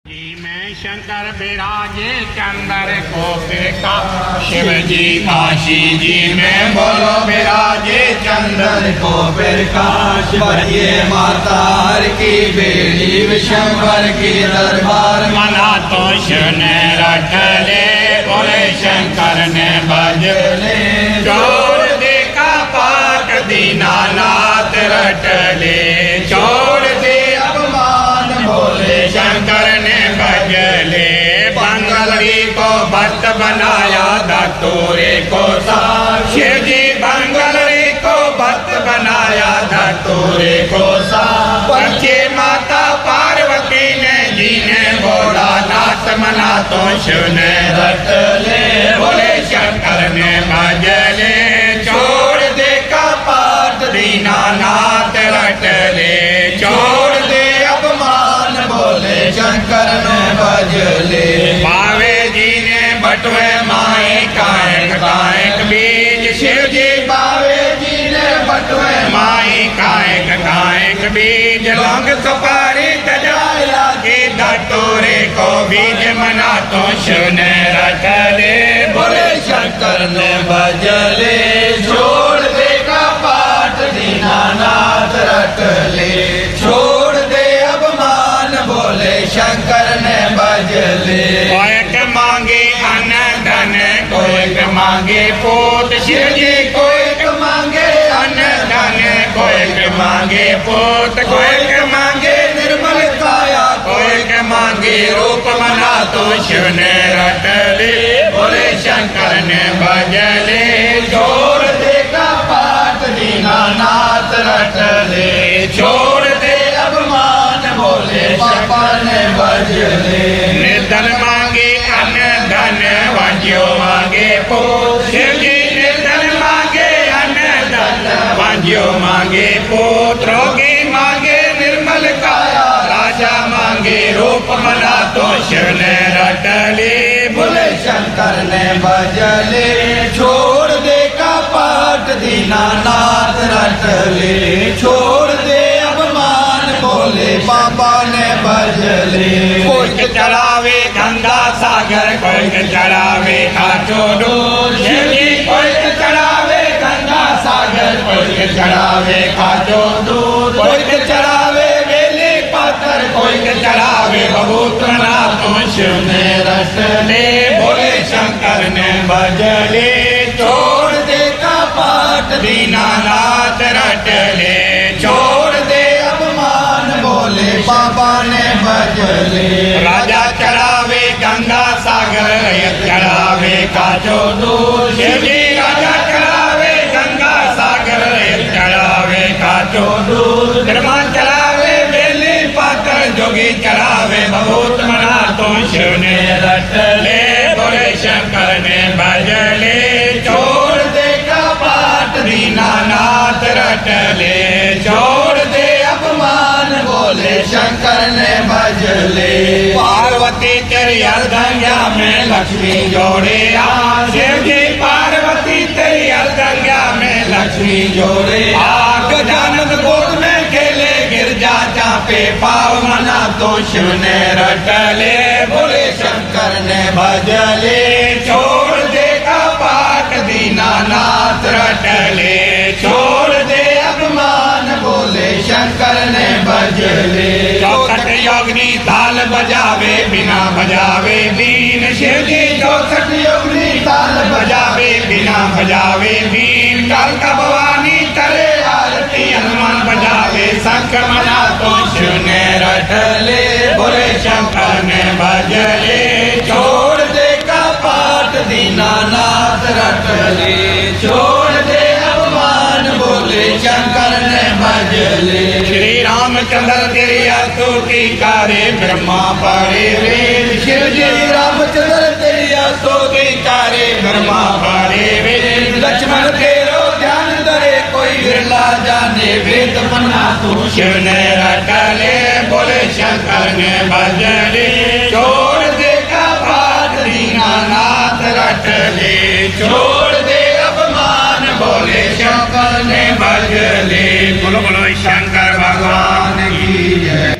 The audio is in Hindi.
में शंकर विराजे चंद्र को का शिव जी काशी जी में बोलो विराजे चंद्र को प्रकाश बरिए माता हर की बेड़ी विशंबर की दरबार मना तो शिव ने रट ले बोले शंकर ने बजले छोड़ देखा पाक दीनानाथ रट ले छोड़ दे अपमान बोले शंकर ने बजले बंगलरी को भक्त बनाया धतूरे को साथ शिव जी बंगलरी को भक्त बनाया धतूरे को साथ बच्चे माता पार्वती ने जी ने बोला नाथ मना तो शिव ने रट ले बोले शंकर ने बजले छोड़ दे का पाठ दीनानाथ रट ले छोड़ दे अपमान बोले शंकर ने बजले बावे जी ने बटवे माए कायक कायक बीज शिव जी बावे जी ने बटवे माई कायक कायक बीज लौंग सुपारी तजाया के धतूरे को बीज मना तो शिव ने रट ले बोले शंकर ने बजले छोड़ दे का पाठ दीनानाथ रट ले छोड़ दे अपमान बोले शंकर ने बजले कोयक मांगे अन्न धन कोयक मांगे पोत शिव जी कोयक मांगे अन्न धन कोयक मांगे पोत कोयक मांगे निर्मल काया कोयक मांगे रूप मना तो शिव ने रट ले बोले शंकर ने बजले छोड़ दे का पाठ दीनानाथ रट ले छोड़ दे अपमान बोले पापा ने बजले निर्धन मांगे अन्न धन वांझो मांगे पोत शिव जी निर्धन मांगे अन्न धन वांझो मांगे पोत रोगी मांगे निर्मल काया राजा मांगे रूप मना तो शिव ने रट ले बोले शंकर ने बजले छोड़ दे का पाठ दीनानाथ रट ले छोड़ दे अपमान बोले पापा ने बजले कोई चढ़ावे गंगा सागर कोई चढ़ावे खाचो डोल शिव जी कोई चढ़ावे गंगा सागर कोई चढ़ावे खाचो दूध कोई चढ़ावे बेली पातर कोई चढ़ावे बबूत्र ना तो शिव ने रट ले बोले शंकर ने बजले छोड़ दे का पाठ दीनानाथ रट ले छोड़ दे अपमान बोले पापा ने बजले राजा चढ़ावे गंगा सागर चढ़ावे काचो दूध शिव जी राजा चढ़ावे गंगा सागर चढ़ावे काचो दूध धर्मा चढ़ावे बेली पाकर जोगी चढ़ावे बहुत मना तो शिव ने रट ले बोले शंकर ने बजले छोड़ दे का पाठ दीनानाथ रट ले छोड़ दे अपमान बोले शंकर ने बजले पार्वती तेरी अर्धंग्या में लक्ष्मी जोड़े आ शिव जी पार्वती तेरी अर्धंग्या में लक्ष्मी जोड़े आग जानत गोद में खेले गिरजा चापे पाव मना तो शिव ने रट ले बोले शंकर ने बजले छोड़ दे का पाठ दीनानाथ रट ले छोड़ दे अपमान बोले शंकर ने बजले चौसठ योगिनी ताल बजावे बिना बजावे बीन शिव जी चौसठ योगिनी ताल बजावे बिना बजावे बीन कालका भवानी करे आरती हनुमान बजावे शंख मना तो शिव ने रट ले बोले शंकर ने बजले छोड़ दे का पाठ दीनानाथ रट ले छोड़ दे अपमान बोले शंकर ने बजले श्री रामचंद्र तेरी स्तुति करे ब्रह्मा पड़े वेद शिव जी रामचंद्र तेरी स्तुति करे ब्रह्मा पड़े वेद लक्ष्मण तेरो ध्यान धरे कोई बिरला जाने वेद मना तू शिव ने रट ले बोले शंकर ने बजले छोड़ दे का पाठ दीनानाथ रट ले छोड़ दे अपमान बोले शंकर ने बजले बोलो बोलो शंकर भगवान की जय।